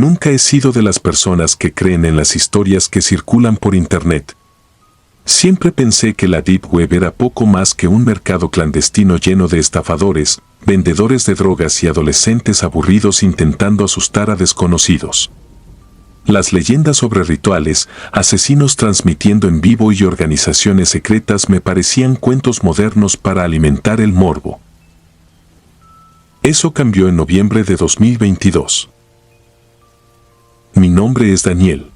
Nunca he sido de las personas que creen en las historias que circulan por Internet. Siempre pensé que la Deep Web era poco más que un mercado clandestino lleno de estafadores, vendedores de drogas y adolescentes aburridos intentando asustar a desconocidos. Las leyendas sobre rituales, asesinos transmitiendo en vivo y organizaciones secretas me parecían cuentos modernos para alimentar el morbo. Eso cambió en noviembre de 2022. Mi nombre es Daniel.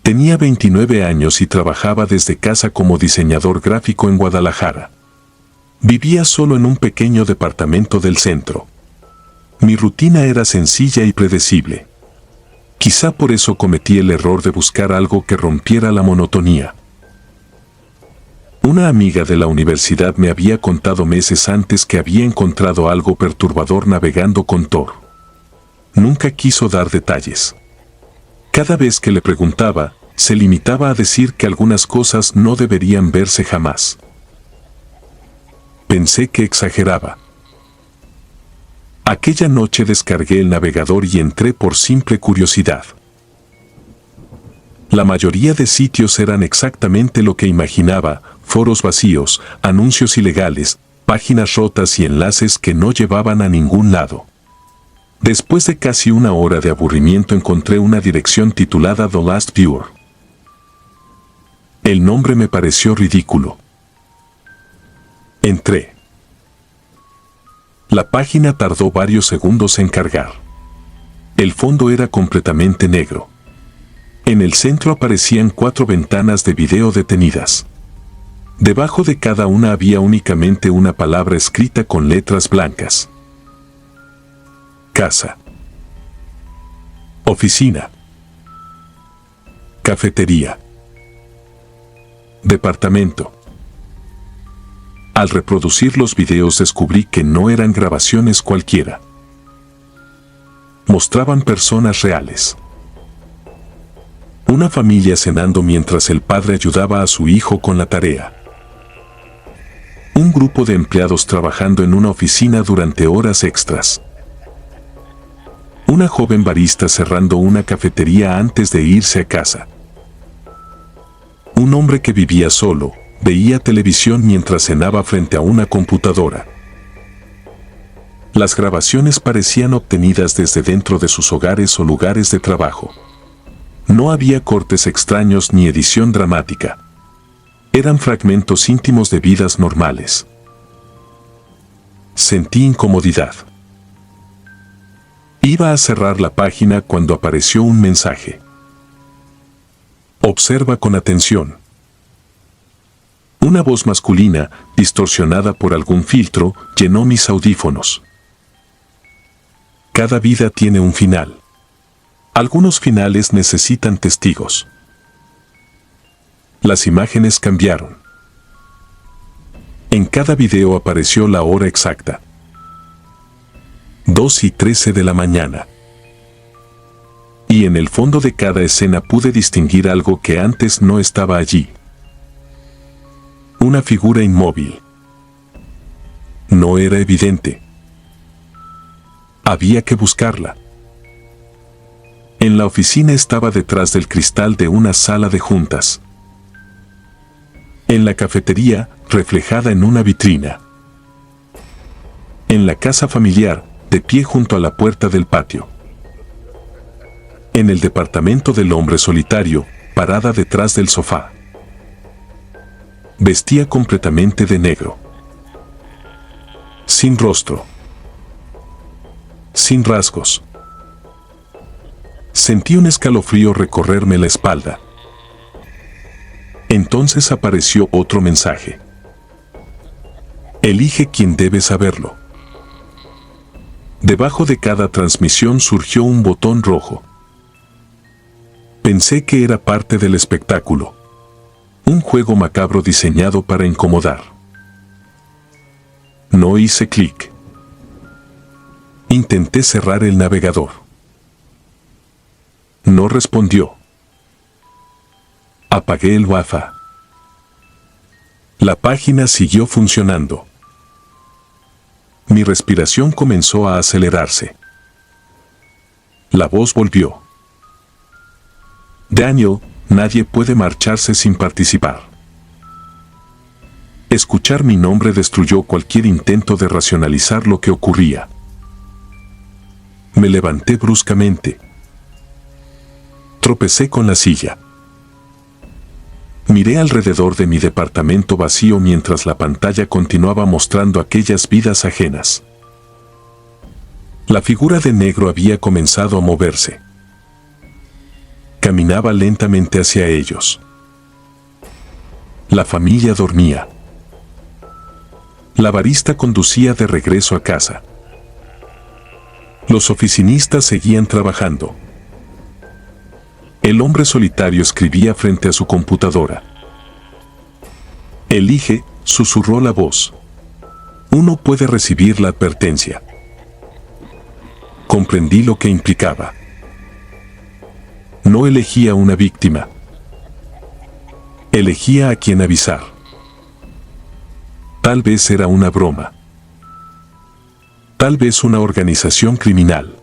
Tenía 29 años y trabajaba desde casa como diseñador gráfico en Guadalajara. Vivía solo en un pequeño departamento del centro. Mi rutina era sencilla y predecible. Quizá por eso cometí el error de buscar algo que rompiera la monotonía. Una amiga de la universidad me había contado meses antes que había encontrado algo perturbador navegando con Tor. Nunca quiso dar detalles. Cada vez que le preguntaba, se limitaba a decir que algunas cosas no deberían verse jamás. Pensé que exageraba. Aquella noche descargué el navegador y entré por simple curiosidad. La mayoría de sitios eran exactamente lo que imaginaba: foros vacíos, anuncios ilegales, páginas rotas y enlaces que no llevaban a ningún lado. Después de casi una hora de aburrimiento encontré una dirección titulada The Last Viewer. El nombre me pareció ridículo. Entré. La página tardó varios segundos en cargar. El fondo era completamente negro. En el centro aparecían 4 ventanas de video detenidas. Debajo de cada una había únicamente una palabra escrita con letras blancas. Casa. Oficina. Cafetería. Departamento. Al reproducir los videos descubrí que no eran grabaciones cualquiera. Mostraban personas reales. Una familia cenando mientras el padre ayudaba a su hijo con la tarea. Un grupo de empleados trabajando en una oficina durante horas extras. Una joven barista cerrando una cafetería antes de irse a casa. Un hombre que vivía solo, veía televisión mientras cenaba frente a una computadora. Las grabaciones parecían obtenidas desde dentro de sus hogares o lugares de trabajo. No había cortes extraños ni edición dramática. Eran fragmentos íntimos de vidas normales. Sentí incomodidad. Iba a cerrar la página cuando apareció un mensaje. Observa con atención. Una voz masculina, distorsionada por algún filtro, llenó mis audífonos. Cada vida tiene un final. Algunos finales necesitan testigos. Las imágenes cambiaron. En cada video apareció la hora exacta. 2:13 de la mañana. Y en el fondo de cada escena pude distinguir algo que antes no estaba allí. Una figura inmóvil. No era evidente. Había que buscarla. En la oficina estaba detrás del cristal de una sala de juntas. En la cafetería, reflejada en una vitrina. En la casa familiar, de pie junto a la puerta del patio. En el departamento del hombre solitario, parada detrás del sofá. Vestía completamente de negro. Sin rostro. Sin rasgos. Sentí un escalofrío recorrerme la espalda. Entonces apareció otro mensaje. Elige quien debe saberlo. Debajo de cada transmisión surgió un botón rojo. Pensé que era parte del espectáculo. Un juego macabro diseñado para incomodar. No hice clic. Intenté cerrar el navegador. No respondió. Apagué el Wi-Fi. La página siguió funcionando. Mi respiración comenzó a acelerarse. La voz volvió. Daniel, nadie puede marcharse sin participar. Escuchar mi nombre destruyó cualquier intento de racionalizar lo que ocurría. Me levanté bruscamente. Tropecé con la silla. Miré alrededor de mi departamento vacío mientras la pantalla continuaba mostrando aquellas vidas ajenas. La figura de negro había comenzado a moverse. Caminaba lentamente hacia ellos. La familia dormía. La barista conducía de regreso a casa. Los oficinistas seguían trabajando. El hombre solitario escribía frente a su computadora. Elige, susurró la voz. Uno puede recibir la advertencia. Comprendí lo que implicaba. No elegía una víctima. Elegía a quien avisar. Tal vez era una broma. Tal vez una organización criminal.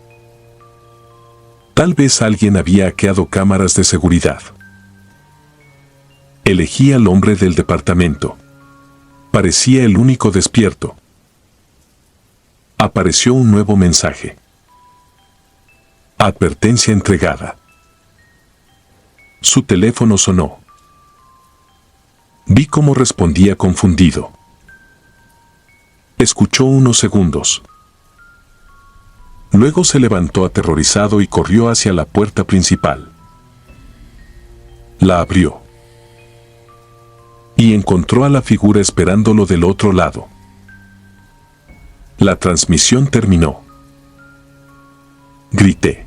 Tal vez alguien había hackeado cámaras de seguridad. Elegí al hombre del departamento. Parecía el único despierto. Apareció un nuevo mensaje. Advertencia entregada. Su teléfono sonó. Vi cómo respondía confundido. Escuchó unos segundos. Luego se levantó aterrorizado y corrió hacia la puerta principal. La abrió. Y encontró a la figura esperándolo del otro lado. La transmisión terminó. Grité.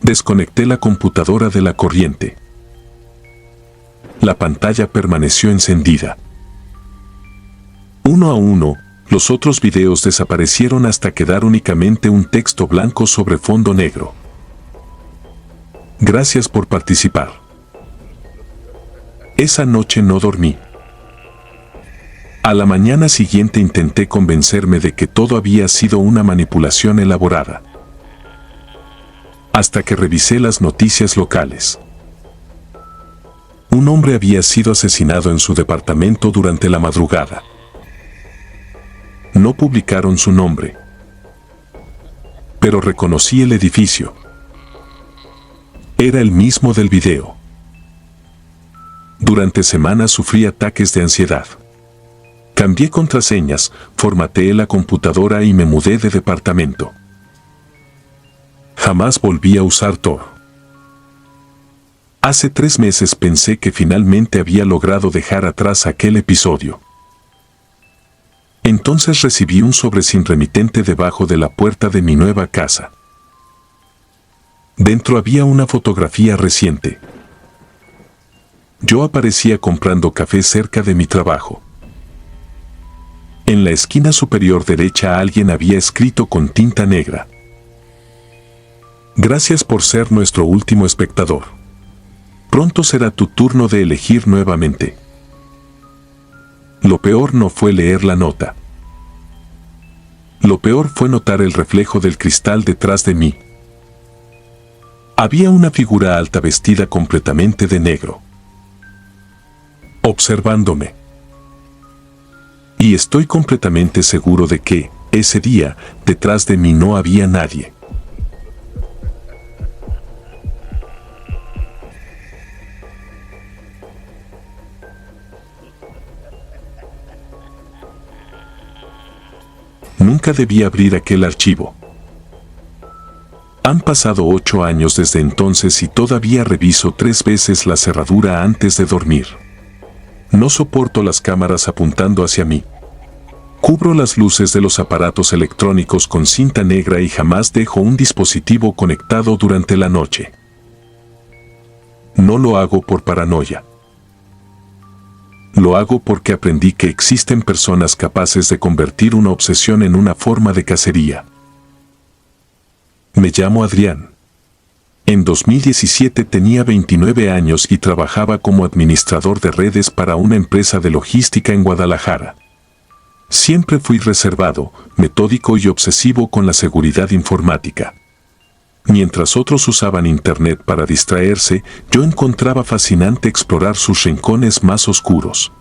Desconecté la computadora de la corriente. La pantalla permaneció encendida. Uno a uno, los otros videos desaparecieron hasta quedar únicamente un texto blanco sobre fondo negro. Gracias por participar. Esa noche no dormí. A la mañana siguiente intenté convencerme de que todo había sido una manipulación elaborada. Hasta que revisé las noticias locales. Un hombre había sido asesinado en su departamento durante la madrugada. No publicaron su nombre, pero reconocí el edificio. Era el mismo del video. Durante semanas sufrí ataques de ansiedad. Cambié contraseñas, formateé la computadora y me mudé de departamento. Jamás volví a usar Tor. Hace 3 meses pensé que finalmente había logrado dejar atrás aquel episodio. Entonces recibí un sobre sin remitente debajo de la puerta de mi nueva casa. Dentro había una fotografía reciente. Yo aparecía comprando café cerca de mi trabajo. En la esquina superior derecha alguien había escrito con tinta negra: Gracias por ser nuestro último espectador. Pronto será tu turno de elegir nuevamente. Lo peor no fue leer la nota. Lo peor fue notar el reflejo del cristal detrás de mí. Había una figura alta vestida completamente de negro, observándome. Y estoy completamente seguro de que, ese día, detrás de mí no había nadie. Nunca debí abrir aquel archivo. Han pasado 8 años desde entonces y todavía reviso 3 veces la cerradura antes de dormir. No soporto las cámaras apuntando hacia mí. Cubro las luces de los aparatos electrónicos con cinta negra y jamás dejo un dispositivo conectado durante la noche. No lo hago por paranoia. Lo hago porque aprendí que existen personas capaces de convertir una obsesión en una forma de cacería. Me llamo Adrián. En 2017 tenía 29 años y trabajaba como administrador de redes para una empresa de logística en Guadalajara. Siempre fui reservado, metódico y obsesivo con la seguridad informática. Mientras otros usaban Internet para distraerse, yo encontraba fascinante explorar sus rincones más oscuros.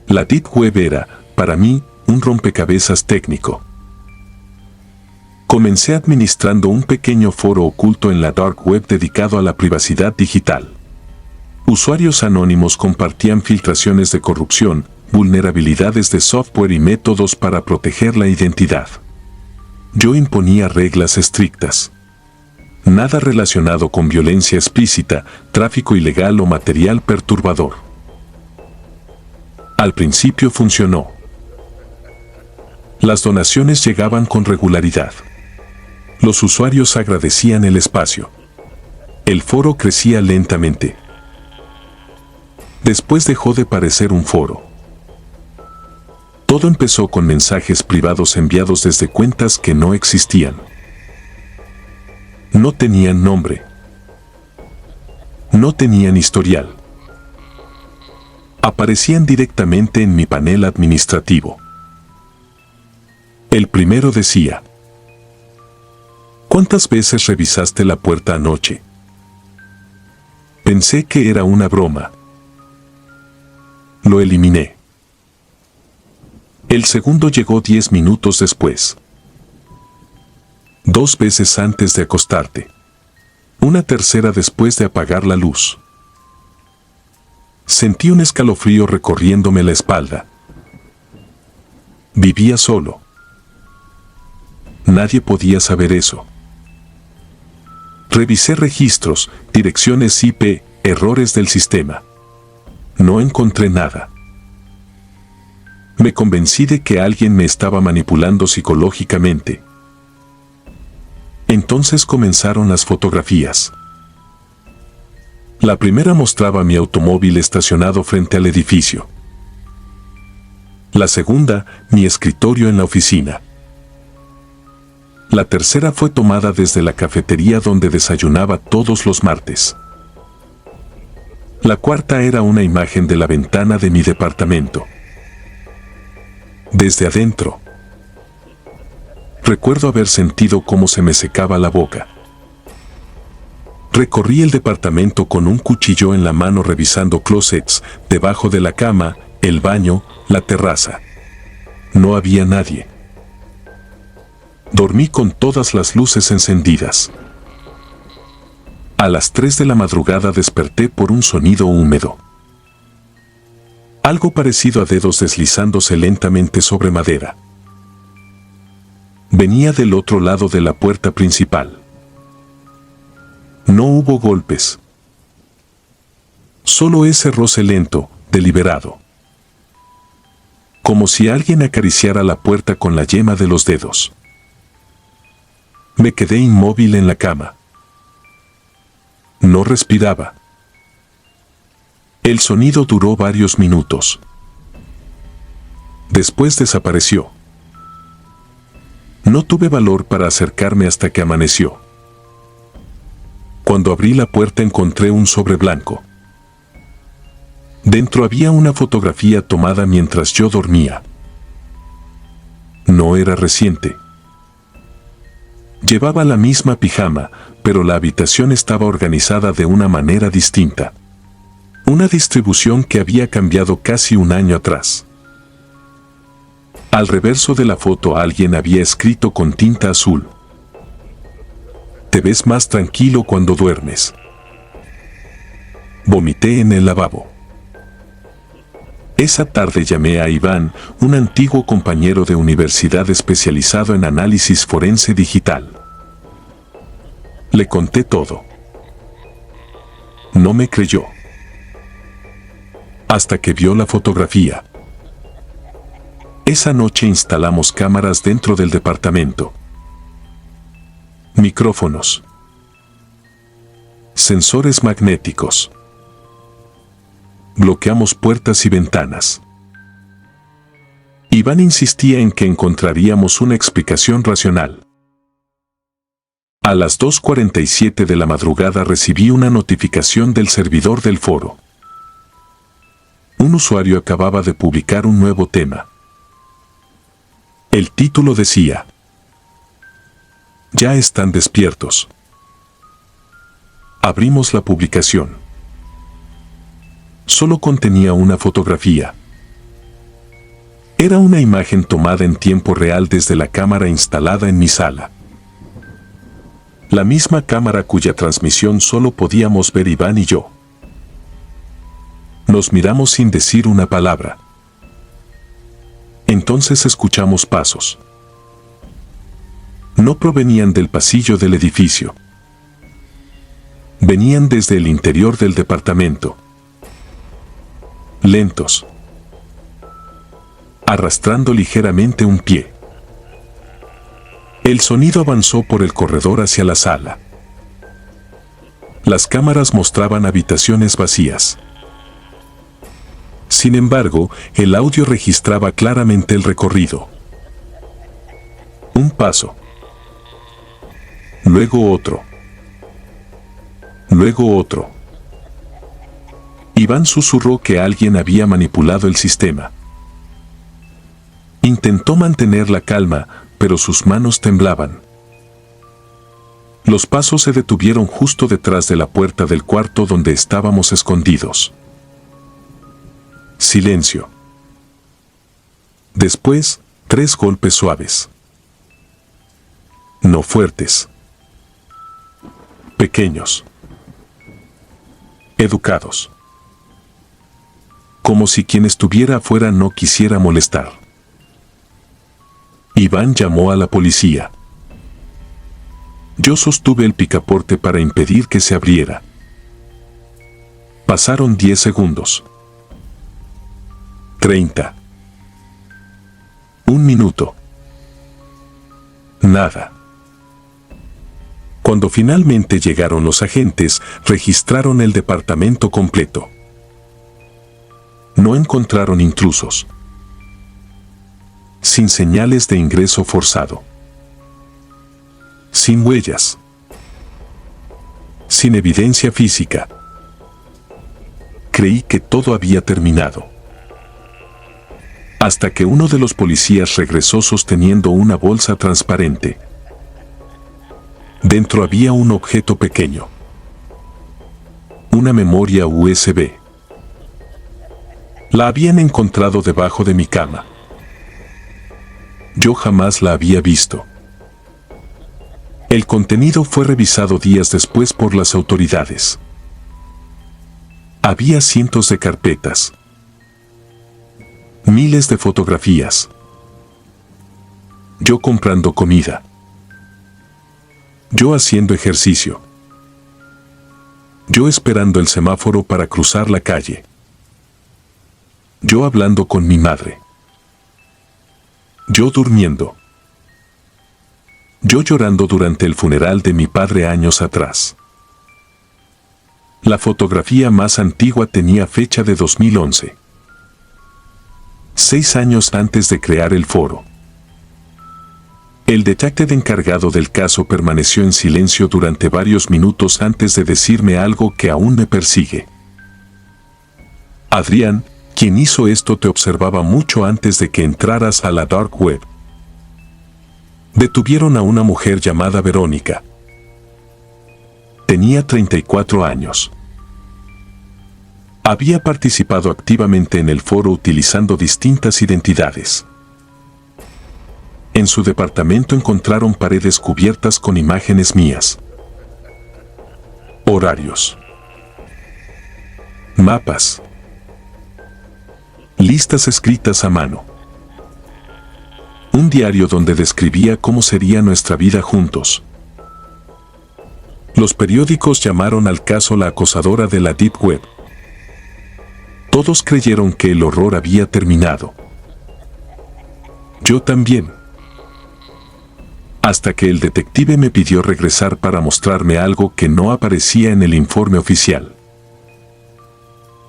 La Deep Web era, para mí, un rompecabezas técnico. Comencé administrando un pequeño foro oculto en la Dark Web dedicado a la privacidad digital. Usuarios anónimos compartían filtraciones de corrupción, vulnerabilidades de software y métodos para proteger la identidad. Yo imponía reglas estrictas. Nada relacionado con violencia explícita, tráfico ilegal o material perturbador. Al principio funcionó. Las donaciones llegaban con regularidad. Los usuarios agradecían el espacio. El foro crecía lentamente. Después dejó de parecer un foro. Todo empezó con mensajes privados enviados desde cuentas que no existían. No tenían nombre. No tenían historial. Aparecían directamente en mi panel administrativo. El primero decía: ¿cuántas veces revisaste la puerta anoche? Pensé que era una broma. Lo eliminé. El segundo llegó 10 minutos después. 2 veces antes de acostarte. Una tercera después de apagar la luz. Sentí un escalofrío recorriéndome la espalda. Vivía solo. Nadie podía saber eso. Revisé registros, direcciones IP, errores del sistema. No encontré nada. Me convencí de que alguien me estaba manipulando psicológicamente. Entonces comenzaron las fotografías. La primera mostraba mi automóvil estacionado frente al edificio. La segunda, mi escritorio en la oficina. La tercera fue tomada desde la cafetería donde desayunaba todos los martes. La cuarta era una imagen de la ventana de mi departamento. Desde adentro. Recuerdo haber sentido cómo se me secaba la boca. Recorrí el departamento con un cuchillo en la mano revisando closets, debajo de la cama, el baño, la terraza. No había nadie. Dormí con todas las luces encendidas. A las 3 de la madrugada desperté por un sonido húmedo. Algo parecido a dedos deslizándose lentamente sobre madera. Venía del otro lado de la puerta principal. No hubo golpes. Solo ese roce lento, deliberado. Como si alguien acariciara la puerta con la yema de los dedos. Me quedé inmóvil en la cama. No respiraba. El sonido duró varios minutos. Después desapareció. No tuve valor para acercarme hasta que amaneció. Cuando abrí la puerta encontré un sobre blanco. Dentro había una fotografía tomada mientras yo dormía. No era reciente. Llevaba la misma pijama, pero la habitación estaba organizada de una manera distinta. Una distribución que había cambiado casi un año atrás. Al reverso de la foto alguien había escrito con tinta azul: te ves más tranquilo cuando duermes. Vomité en el lavabo. Esa tarde llamé a Iván, un antiguo compañero de universidad especializado en análisis forense digital. Le conté todo. No me creyó. Hasta que vio la fotografía. Esa noche instalamos cámaras dentro del departamento. Micrófonos. Sensores magnéticos. Bloqueamos puertas y ventanas. Iván insistía en que encontraríamos una explicación racional. A las 2:47 de la madrugada recibí una notificación del servidor del foro. Un usuario acababa de publicar un nuevo tema. El título decía: Ya están despiertos. Abrimos la publicación. Solo contenía una fotografía. Era una imagen tomada en tiempo real desde la cámara instalada en mi sala. La misma cámara cuya transmisión solo podíamos ver Iván y yo. Nos miramos sin decir una palabra. Entonces escuchamos pasos. No provenían del pasillo del edificio. Venían desde el interior del departamento. Lentos. Arrastrando ligeramente un pie. El sonido avanzó por el corredor hacia la sala. Las cámaras mostraban habitaciones vacías. Sin embargo, el audio registraba claramente el recorrido. Un paso. Luego otro. Luego otro. Iván susurró que alguien había manipulado el sistema. Intentó mantener la calma, pero sus manos temblaban. Los pasos se detuvieron justo detrás de la puerta del cuarto donde estábamos escondidos. Silencio. Después, 3 golpes suaves. No fuertes. Pequeños. Educados. Como si quien estuviera afuera no quisiera molestar. Iván llamó a la policía. Yo sostuve el picaporte para impedir que se abriera. Pasaron 10 segundos. 30. 1 minuto. Nada. Cuando finalmente llegaron los agentes, registraron el departamento completo. No encontraron intrusos. Sin señales de ingreso forzado. Sin huellas. Sin evidencia física. Creí que todo había terminado. Hasta que uno de los policías regresó sosteniendo una bolsa transparente. Dentro había un objeto pequeño. Una memoria USB. La habían encontrado debajo de mi cama. Yo jamás la había visto. El contenido fue revisado días después por las autoridades. Había cientos de carpetas. Miles de fotografías. Yo comprando comida. Yo haciendo ejercicio. Yo esperando el semáforo para cruzar la calle. Yo hablando con mi madre. Yo durmiendo. Yo llorando durante el funeral de mi padre años atrás. La fotografía más antigua tenía fecha de 2011. 6 años antes de crear el foro. El detective encargado del caso permaneció en silencio durante varios minutos antes de decirme algo que aún me persigue. Adrián, quien hizo esto te observaba mucho antes de que entraras a la dark web. Detuvieron a una mujer llamada Verónica. Tenía 34 años. Había participado activamente en el foro utilizando distintas identidades. En su departamento encontraron paredes cubiertas con imágenes mías. Horarios. Mapas. Listas escritas a mano. Un diario donde describía cómo sería nuestra vida juntos. Los periódicos llamaron al caso la acosadora de la Deep Web. Todos creyeron que el horror había terminado. Yo también. Hasta que el detective me pidió regresar para mostrarme algo que no aparecía en el informe oficial.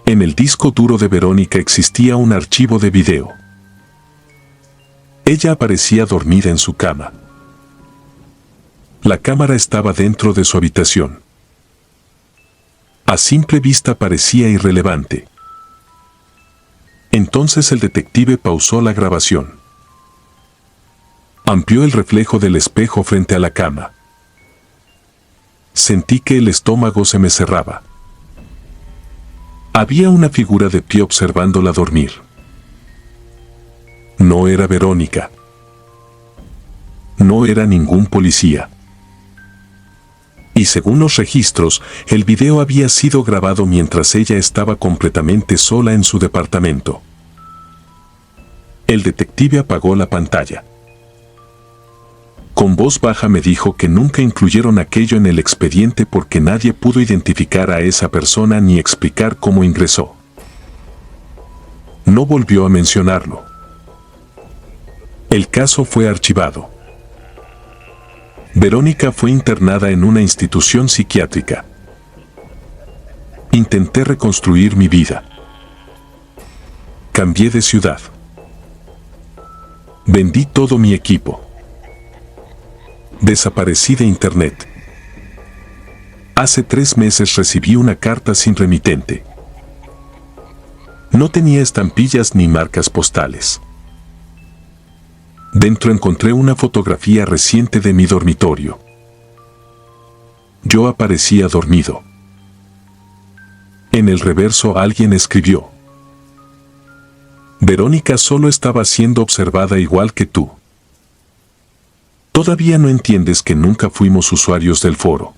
En el disco duro de Verónica existía un archivo de video. Ella aparecía dormida en su cama. La cámara estaba dentro de su habitación. A simple vista parecía irrelevante. Entonces el detective pausó la grabación. Amplió el reflejo del espejo frente a la cama. Sentí que el estómago se me cerraba. Había una figura de pie observándola dormir. No era Verónica. No era ningún policía. Y según los registros, el video había sido grabado mientras ella estaba completamente sola en su departamento. El detective apagó la pantalla. Con voz baja me dijo que nunca incluyeron aquello en el expediente porque nadie pudo identificar a esa persona ni explicar cómo ingresó. No volvió a mencionarlo. El caso fue archivado. Verónica fue internada en una institución psiquiátrica. Intenté reconstruir mi vida. Cambié de ciudad. Vendí todo mi equipo. Desaparecí de internet. Hace 3 meses recibí una carta sin remitente. No tenía estampillas ni marcas postales. Dentro encontré una fotografía reciente de mi dormitorio. Yo aparecía dormido. En el reverso alguien escribió: Verónica solo estaba siendo observada igual que tú. Todavía no entiendes que nunca fuimos usuarios del foro.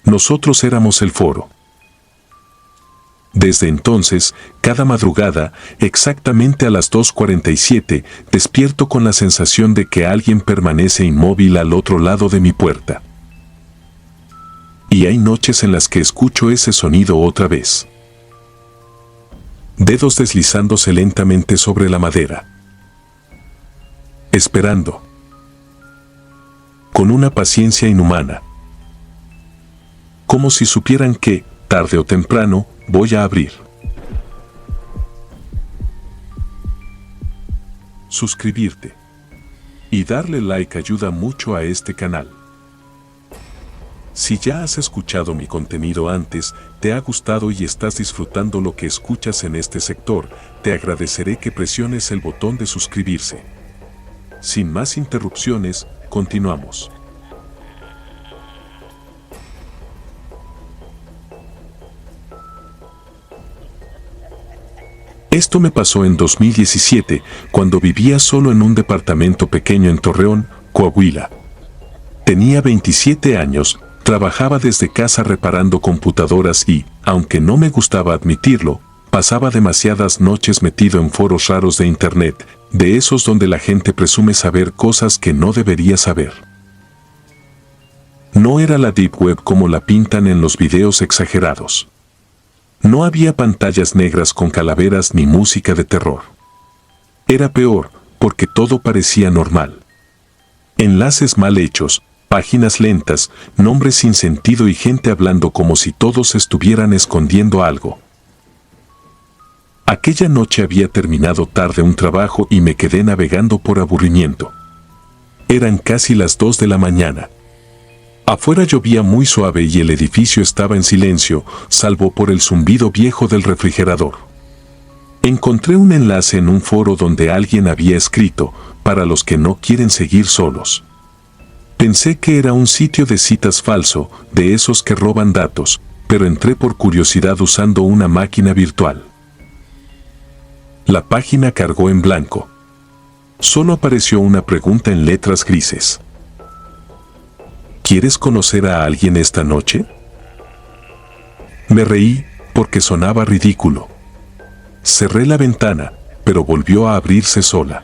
Nosotros éramos el foro. Desde entonces, cada madrugada, exactamente a las 2:47, despierto con la sensación de que alguien permanece inmóvil al otro lado de mi puerta. Y hay noches en las que escucho ese sonido otra vez. Dedos deslizándose lentamente sobre la madera. Esperando. Con una paciencia inhumana. Como si supieran que, tarde o temprano, voy a abrir. Suscribirte y darle like ayuda mucho a este canal. Si ya has escuchado mi contenido antes, te ha gustado y estás disfrutando lo que escuchas en este sector, te agradeceré que presiones el botón de suscribirse. Sin más interrupciones, continuamos. Esto me pasó en 2017, cuando vivía solo en un departamento pequeño en Torreón, Coahuila. Tenía 27 años, trabajaba desde casa reparando computadoras y, aunque no me gustaba admitirlo, pasaba demasiadas noches metido en foros raros de internet, de esos donde la gente presume saber cosas que no debería saber. No era la Deep Web como la pintan en los videos exagerados. No había pantallas negras con calaveras ni música de terror. Era peor, porque todo parecía normal. Enlaces mal hechos, páginas lentas, nombres sin sentido y gente hablando como si todos estuvieran escondiendo algo. Aquella noche había terminado tarde un trabajo y me quedé navegando por aburrimiento. Eran casi las 2 de la mañana. Afuera llovía muy suave y el edificio estaba en silencio, salvo por el zumbido viejo del refrigerador. Encontré un enlace en un foro donde alguien había escrito: para los que no quieren seguir solos. Pensé que era un sitio de citas falso, de esos que roban datos, pero entré por curiosidad usando una máquina virtual. La página cargó en blanco. Solo apareció una pregunta en letras grises. ¿Quieres conocer a alguien esta noche? Me reí, porque sonaba ridículo. Cerré la ventana, pero volvió a abrirse sola.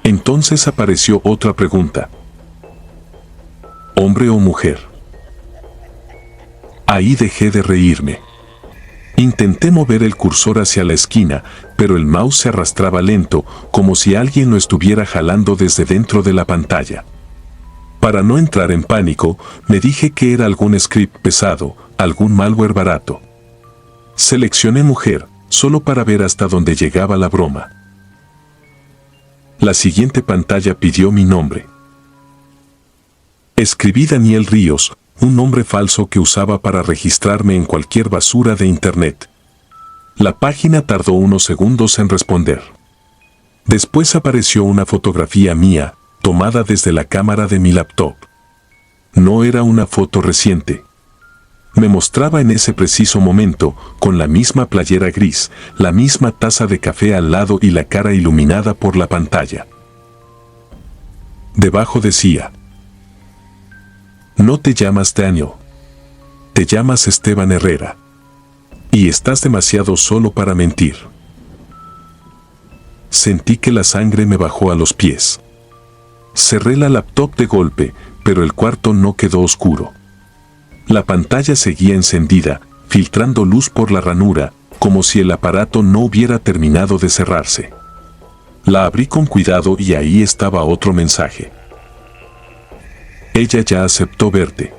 Entonces apareció otra pregunta. ¿Hombre o mujer? Ahí dejé de reírme. Intenté mover el cursor hacia la esquina, pero el mouse se arrastraba lento, como si alguien lo estuviera jalando desde dentro de la pantalla. Para no entrar en pánico, me dije que era algún script pesado, algún malware barato. Seleccioné mujer, solo para ver hasta dónde llegaba la broma. La siguiente pantalla pidió mi nombre. Escribí Daniel Ríos, un nombre falso que usaba para registrarme en cualquier basura de internet. La página tardó unos segundos en responder. Después apareció una fotografía mía, tomada desde la cámara de mi laptop. No era una foto reciente. Me mostraba en ese preciso momento, con la misma playera gris, la misma taza de café al lado y la cara iluminada por la pantalla. Debajo decía: no te llamas Daniel. Te llamas Esteban Herrera. Y estás demasiado solo para mentir. Sentí que la sangre me bajó a los pies. Cerré la laptop de golpe, pero el cuarto no quedó oscuro. La pantalla seguía encendida, filtrando luz por la ranura, como si el aparato no hubiera terminado de cerrarse. La abrí con cuidado y ahí estaba otro mensaje. Ella ya aceptó verte.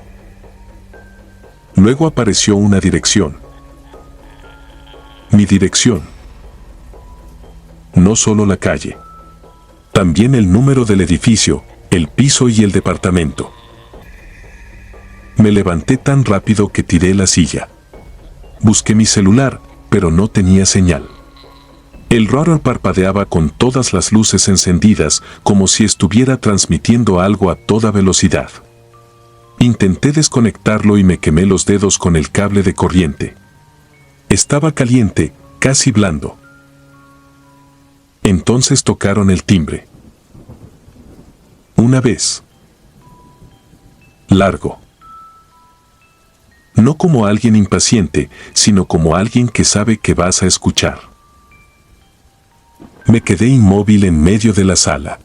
Luego apareció una dirección. Mi dirección. No solo la calle. También el número del edificio, el piso y el departamento. Me levanté tan rápido que tiré la silla. Busqué mi celular, pero no tenía señal. El router parpadeaba con todas las luces encendidas, como si estuviera transmitiendo algo a toda velocidad. Intenté desconectarlo y me quemé los dedos con el cable de corriente. Estaba caliente, casi blando. Entonces tocaron el timbre. Una vez. Largo. No como alguien impaciente, sino como alguien que sabe que vas a escuchar. Me quedé inmóvil en medio de la sala.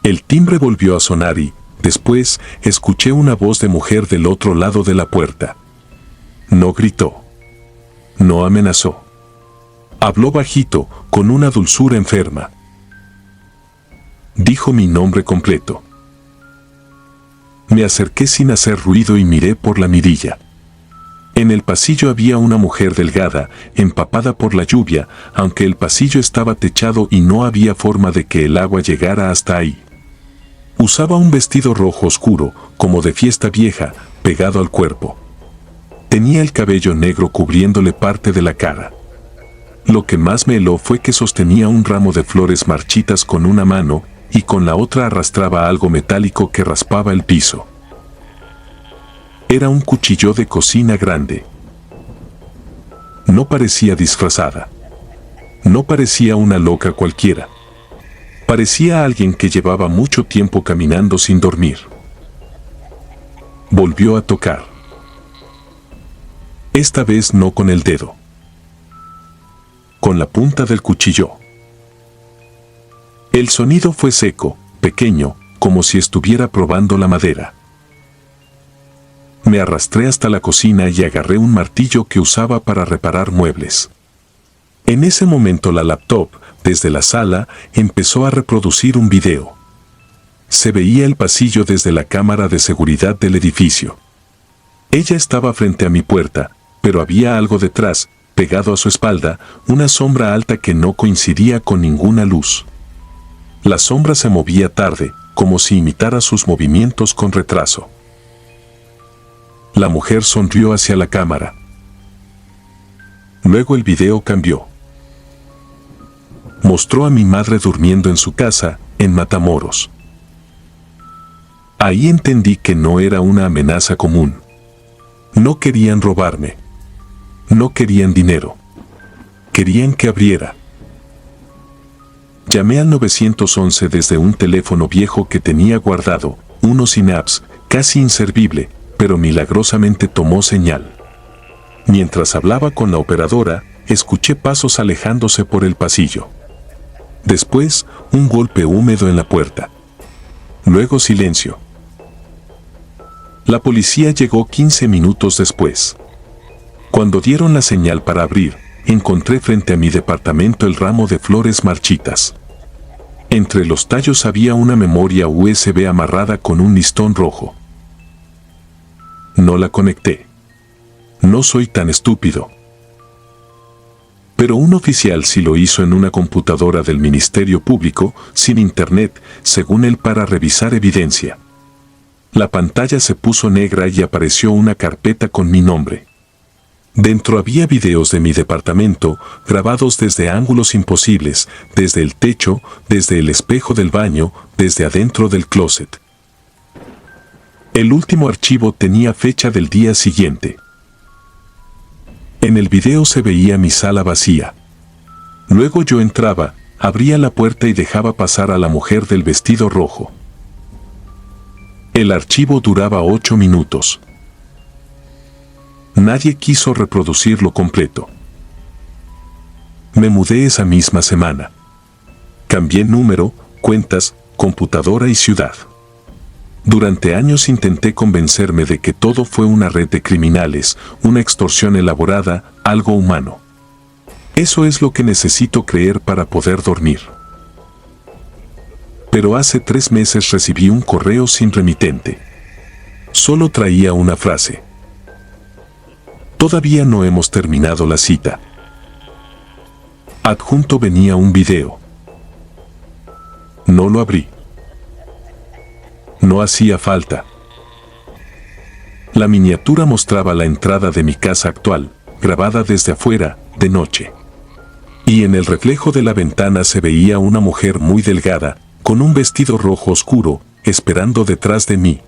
El timbre volvió a sonar y, después, escuché una voz de mujer del otro lado de la puerta. No gritó. No amenazó. Habló bajito, con una dulzura enferma. Dijo mi nombre completo. Me acerqué sin hacer ruido y miré por la mirilla. En el pasillo había una mujer delgada, empapada por la lluvia, aunque el pasillo estaba techado y no había forma de que el agua llegara hasta ahí. Usaba un vestido rojo oscuro, como de fiesta vieja, pegado al cuerpo. Tenía el cabello negro cubriéndole parte de la cara. Lo que más me heló fue que sostenía un ramo de flores marchitas con una mano y con la otra arrastraba algo metálico que raspaba el piso. Era un cuchillo de cocina grande. No parecía disfrazada. No parecía una loca cualquiera. Parecía alguien que llevaba mucho tiempo caminando sin dormir. Volvió a tocar. Esta vez no con el dedo. Con la punta del cuchillo. El sonido fue seco, pequeño, como si estuviera probando la madera. Me arrastré hasta la cocina y agarré un martillo que usaba para reparar muebles. En ese momento la laptop, desde la sala, empezó a reproducir un video. Se veía el pasillo desde la cámara de seguridad del edificio. Ella estaba frente a mi puerta, pero había algo detrás, pegado a su espalda, una sombra alta que no coincidía con ninguna luz. La sombra se movía tarde, como si imitara sus movimientos con retraso. La mujer sonrió hacia la cámara. Luego el video cambió. Mostró a mi madre durmiendo en su casa, en Matamoros. Ahí entendí que no era una amenaza común. No querían robarme. No querían dinero. Querían que abriera. Llamé al 911 desde un teléfono viejo que tenía guardado, uno sin apps, casi inservible, pero milagrosamente tomó señal. Mientras hablaba con la operadora, escuché pasos alejándose por el pasillo. Después, un golpe húmedo en la puerta. Luego silencio. La policía llegó 15 minutos después. Cuando dieron la señal para abrir, encontré frente a mi departamento el ramo de flores marchitas. Entre los tallos había una memoria USB amarrada con un listón rojo. No la conecté. No soy tan estúpido. Pero un oficial sí lo hizo en una computadora del Ministerio Público, sin internet, según él, para revisar evidencia. La pantalla se puso negra y apareció una carpeta con mi nombre. Dentro había videos de mi departamento, grabados desde ángulos imposibles, desde el techo, desde el espejo del baño, desde adentro del closet. El último archivo tenía fecha del día siguiente. En el video se veía mi sala vacía. Luego yo entraba, abría la puerta y dejaba pasar a la mujer del vestido rojo. El archivo duraba 8 minutos. Nadie quiso reproducirlo completo. Me mudé esa misma semana. Cambié número, cuentas, computadora y ciudad. Durante años intenté convencerme de que todo fue una red de criminales, una extorsión elaborada, algo humano. Eso es lo que necesito creer para poder dormir. Pero hace 3 meses recibí un correo sin remitente. Solo traía una frase. Todavía no hemos terminado la cita. Adjunto venía un video. No lo abrí. No hacía falta. La miniatura mostraba la entrada de mi casa actual, grabada desde afuera, de noche. Y en el reflejo de la ventana se veía una mujer muy delgada, con un vestido rojo oscuro, esperando detrás de mí,